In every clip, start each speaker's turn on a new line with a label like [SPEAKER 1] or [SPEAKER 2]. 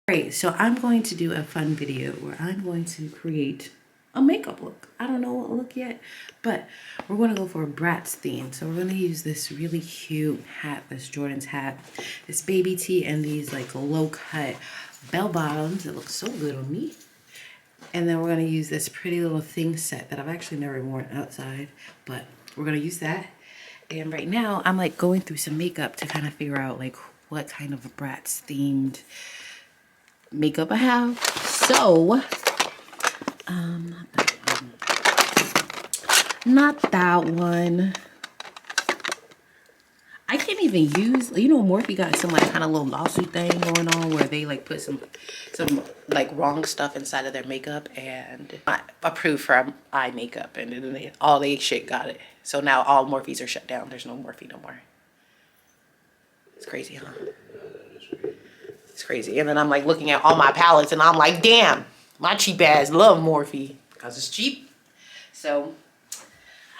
[SPEAKER 1] Alright, so I'm going to do a fun video where I'm going to create a makeup look. I don't know what look yet, but we're going to go for a Bratz theme. So we're going to use this really cute hat, this Jordan's hat, this baby tee, and these like low cut bell bottoms that look so good on me. And then we're going to use this pretty little thing set that I've actually never worn outside, but we're going to use that. And right now I'm like going through some makeup to kind of figure out like what kind of a Bratz themed makeup I have. So not that one. I can't even use, you know, Morphe got some like kind of little lawsuit thing going on where they like put some like wrong stuff inside of their makeup and not approved for eye makeup, and then all they shit got it. So now all Morphes are shut down. There's no Morphe no more. It's crazy, huh? It's crazy. And then I'm like looking at all my palettes and I'm like, damn, my cheap ass love Morphe because it's cheap. So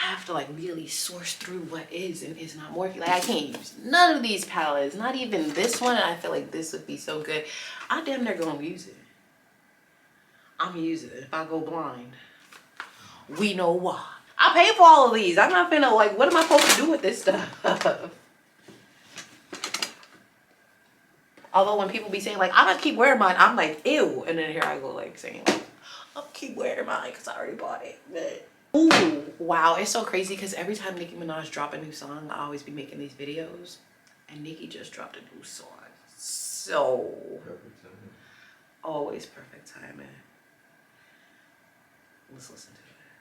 [SPEAKER 1] I have to like really source through what is and is not Morphe. Like I can't use none of these palettes, not even this one. And I feel like this would be so good. I damn near gonna use it. I'm gonna use it if I go blind. We know why. I pay for all of these. I'm not finna like, what am I supposed to do with this stuff? Although when people be saying like, I'm gonna keep wearing mine, I'm like, ew. And then here I go like saying, like, I'll keep wearing mine because I already bought it. But ooh, wow, it's so crazy because every time Nicki Minaj drop a new song, I always be making these videos. And Nicki just dropped a new song. So perfect timing. Always perfect timing. Let's listen to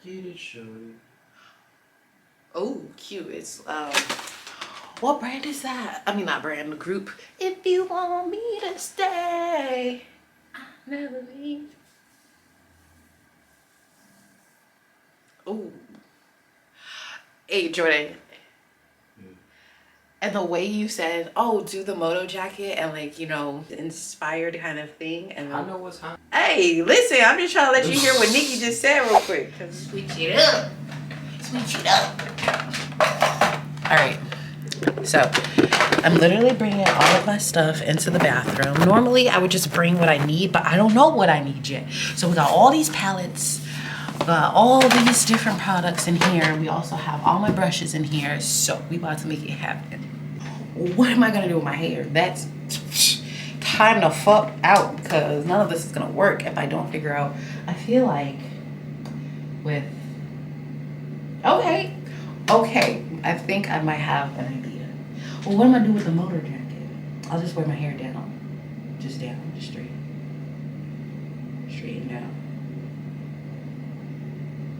[SPEAKER 1] it.
[SPEAKER 2] Get it, shorty.
[SPEAKER 1] Oh, cute. It's what brand is that? I mean, not brand, the group. If you want me to stay, I'll never leave. Oh. Hey, Jordan. And the way you said, oh, do the moto jacket and like, you know, inspired kind of thing. And
[SPEAKER 2] I know what's hot.
[SPEAKER 1] Hey, listen, I'm just trying to let you hear what Nicki just said real quick. Switch it up. Switch it up. All right. So I'm literally bringing all of my stuff into the bathroom. Normally I would just bring what I need, but I don't know what I need yet. So we got all these palettes, all these different products in here. We also have all my brushes in here. So we about to make it happen. What am I gonna do with my hair? That's time to fuck out because none of this is gonna work if I don't figure out. I feel like with, okay, I think I might have an idea. Well, what am I gonna do with the motor jacket? I'll just wear my hair down. Just down, just straight. Straight and down.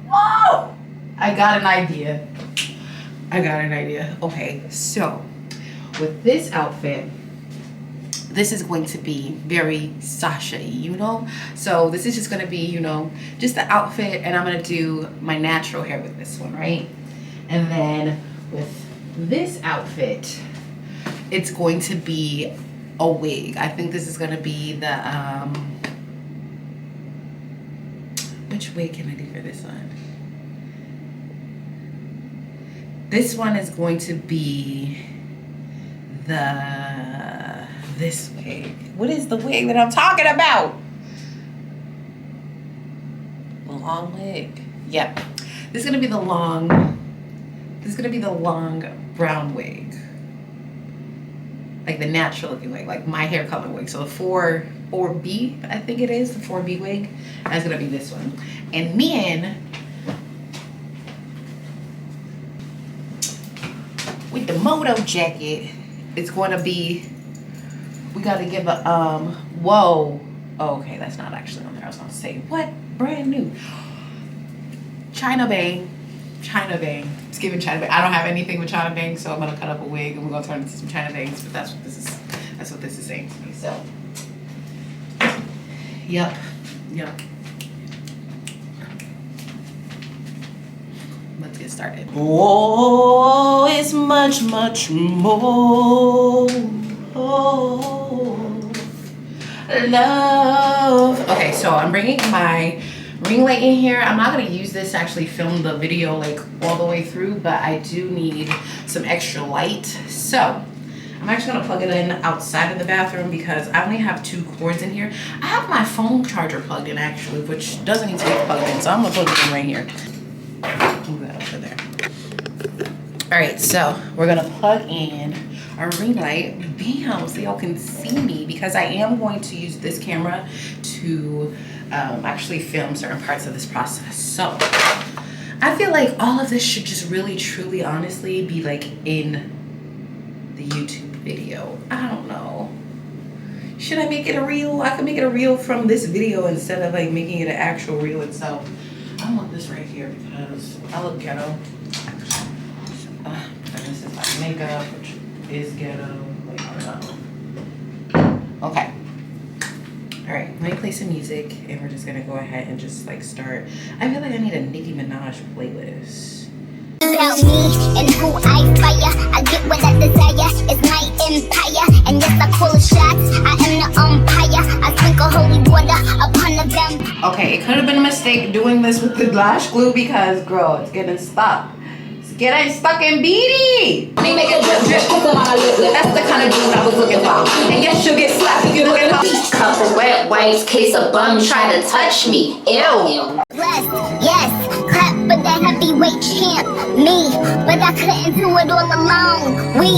[SPEAKER 1] Whoa! I got an idea. Okay, so with this outfit, this is going to be very Sasha-y, you know? So this is just gonna be, you know, just the outfit, and I'm gonna do my natural hair with this one, right? And then with this outfit, it's going to be a wig. I think this is gonna be the, which wig can I do for this one? This one is going to be this wig. What is the wig that I'm talking about? The long wig. Yep. This is gonna be the long brown wig. Like the natural looking wig, like my hair color wig. So the 4B, I think it is, the 4B wig. That's gonna be this one. And then with the moto jacket, it's going to be, we got to give a, whoa. Oh, okay, that's not actually on there. I was going to say, what? Brand new. China Bang. It's giving China Bang. I don't have anything with China Bang, so I'm going to cut up a wig and we're going to turn it into some China Bangs, but that's what this is saying to me, so. Yep. Let's get started. Oh, it's much, much more. Oh, love. Okay, so I'm bringing my ring light in here. I'm not gonna use this to actually film the video like all the way through, but I do need some extra light. So I'm actually gonna plug it in outside of the bathroom because I only have 2 cords in here. I have my phone charger plugged in actually, which doesn't need to be plugged in, so I'm gonna plug it in right here. Move that over there. All right, so we're gonna plug in our ring light, bam, so y'all can see me, because I am going to use this camera to actually film certain parts of this process. So I feel like all of this should just really, truly, honestly be like in the YouTube video. I don't know. Should I make it a reel? I could make it a reel from this video instead of like making it an actual reel itself. I want this right here because I look ghetto. This is like makeup, which is ghetto. Like, I don't know. Okay. All right, let me play some music and we're just gonna go ahead and just like start. I feel like I need a Nicki Minaj playlist.
[SPEAKER 2] About me and who I fire, I get what I desire. It's my empire, and yes, I call the shots. I am the umpire. I sprinkle holy water upon the them.
[SPEAKER 1] Okay, it could have been a mistake doing this with the lash glue because, girl, it's getting stuck. It's getting stuck in beady. Let me make a drip drip. That's the kind of dude I was looking for. And yes, she'll get slapped if you're looking for.
[SPEAKER 3] Couple wet wipes, case a bum try to touch me. Ew.
[SPEAKER 2] Blessed, yes, clap for the heavyweight champ. Me, but I couldn't do it all alone. We,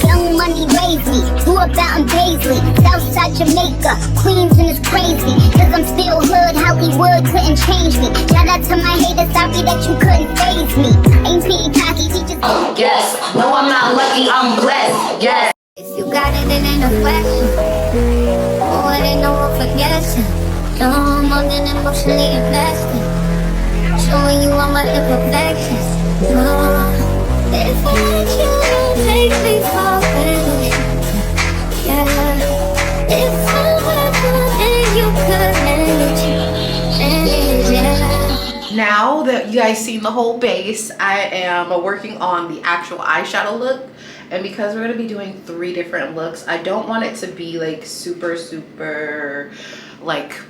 [SPEAKER 2] young money raised me, grew up out in Paisley, Southside Jamaica, Queens, and it's crazy. Cause I'm still hood, Hollywood couldn't change me. Shout out to my haters, sorry that you couldn't phase me. Ain't being cocky, teachers.
[SPEAKER 3] Yes, no, I'm not lucky, I'm blessed. Yes.
[SPEAKER 2] If you got it, it ain't a question. Oh, it ain't no one for guessing. No more than emotionally invested. Showing you all my imperfections. No, if I can't take me for granted. Yeah, if I were good, then you could manage. Yeah.
[SPEAKER 1] Now that you guys seen the whole base, I am working on the actual eyeshadow look. And because we're going to be doing 3 different looks, I don't want it to be like super like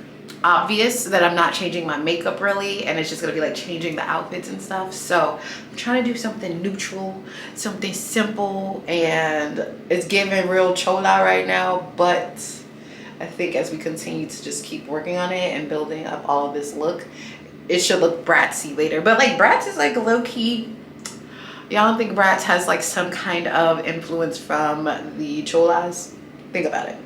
[SPEAKER 1] obvious that I'm not changing my makeup really, and it's just going to be like changing the outfits and stuff. So I'm trying to do something neutral, something simple, and it's giving real chola right now, but I think as we continue to just keep working on it and building up all of this look, it should look Bratzy later. But like Bratz is like low-key. Y'all don't think Bratz has like some kind of influence from the cholas? Think about it.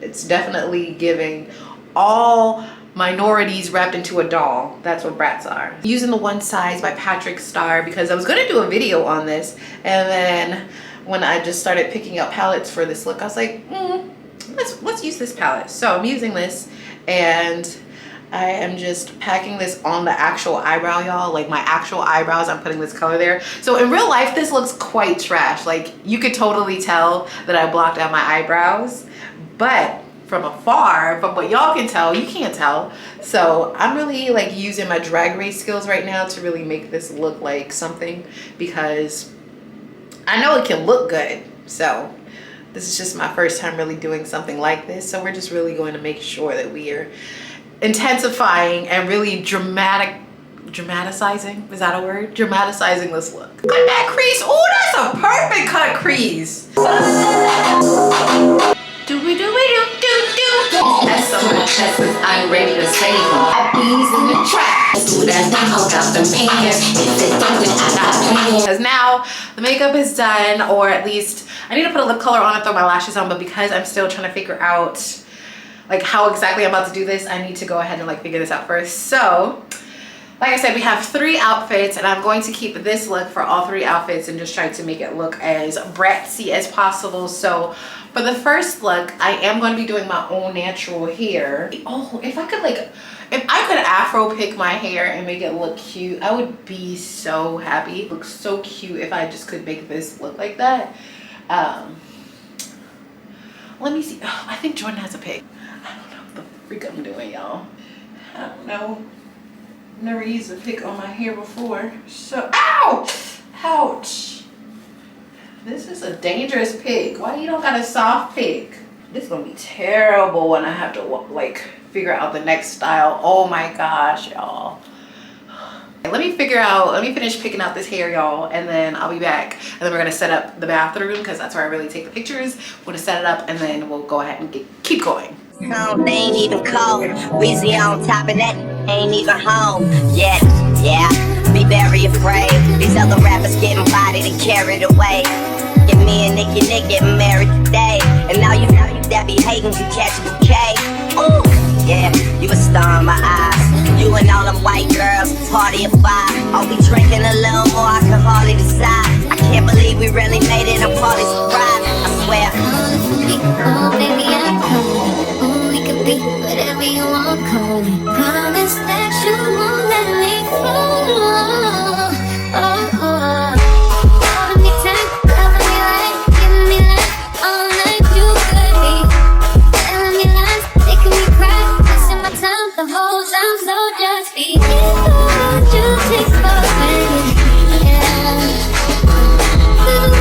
[SPEAKER 1] It's definitely giving all minorities wrapped into a doll. That's what Bratz are. Using the One Size by Patrick Starr because I was gonna do a video on this, and then when I just started picking up palettes for this look, I was like, let's use this palette. So I'm using this, and I am just packing this on the actual eyebrow, y'all. Like my actual eyebrows, I'm putting this color there. So in real life, this looks quite trash. Like you could totally tell that I blocked out my eyebrows, but from afar, from what y'all can tell, you can't tell. So I'm really like using my drag race skills right now to really make this look like something, because I know it can look good. So this is just my first time really doing something like this. So we're just really going to make sure that we are intensifying and really dramatizing, is that a word? Dramatizing this look. Look at that crease. Oh, that's a perfect cut crease.
[SPEAKER 3] That's so much chest, I'm ready to save them. Bees in the trap. Do that thing, hold out the pants. If they don't, then I got plans.
[SPEAKER 1] Because now the makeup is done, or at least I need to put a lip color on and throw my lashes on, but because I'm still trying to figure out like how exactly I'm about to do this, I need to go ahead and like figure this out first. So like I said, we have 3 outfits, and I'm going to keep this look for all 3 outfits and just try to make it look as Bratzy as possible. So for the first look, I am going to be doing my own natural hair. Oh, if I could afro pick my hair and make it look cute, I would be so happy. It looks so cute if I just could make this look like that. Let me see. Oh, I think Jordan has a pick. I don't know what the freak I'm doing, y'all. I don't know. Never used a pick on my hair before. So, ow! Ouch! This is a dangerous pick. Why you don't got a soft pick? This is gonna be terrible when I have to like figure out the next style. Oh my gosh, y'all. Let me finish picking out this hair, y'all, and then I'll be back. And then we're gonna set up the bathroom because that's where I really take the pictures. We're gonna set it up and then we'll go ahead and keep going.
[SPEAKER 4] No, they ain't even cold. Weezy on top of that, ain't even home yet. Yeah, be very afraid. These other rappers getting bodied and carried away. Get me and Nick getting married today. And now you that be hating, you catch a bouquet. Ooh, yeah, you a star in my eyes. You and all them white girls, party of 5. Are we drinking a little more? I can hardly decide. I can't believe we really made it. I'm probably surprised, I swear.
[SPEAKER 2] Oh, baby, I'm coming. Oh, we could be whatever you want, call me. Promise that you won't let me fall. Holding me tight, loving me right, giving me life all night. You could be telling me lies, making me cry, wasting my time the whole time. So just be careful what you take for granted. Yeah, 'cause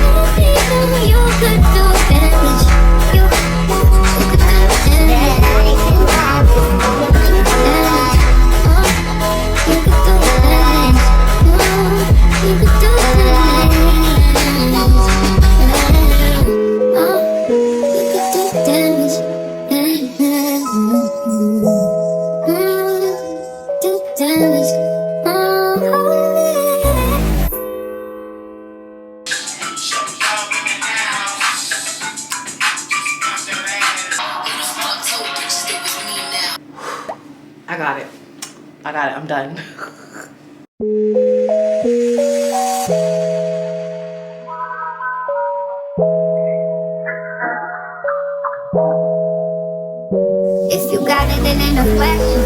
[SPEAKER 2] you could do damage. You could do damage. You could do damage. You could do damage. You could do damage. Do damage.
[SPEAKER 1] I got it, I'm done.
[SPEAKER 2] If you got it, then ain't no question.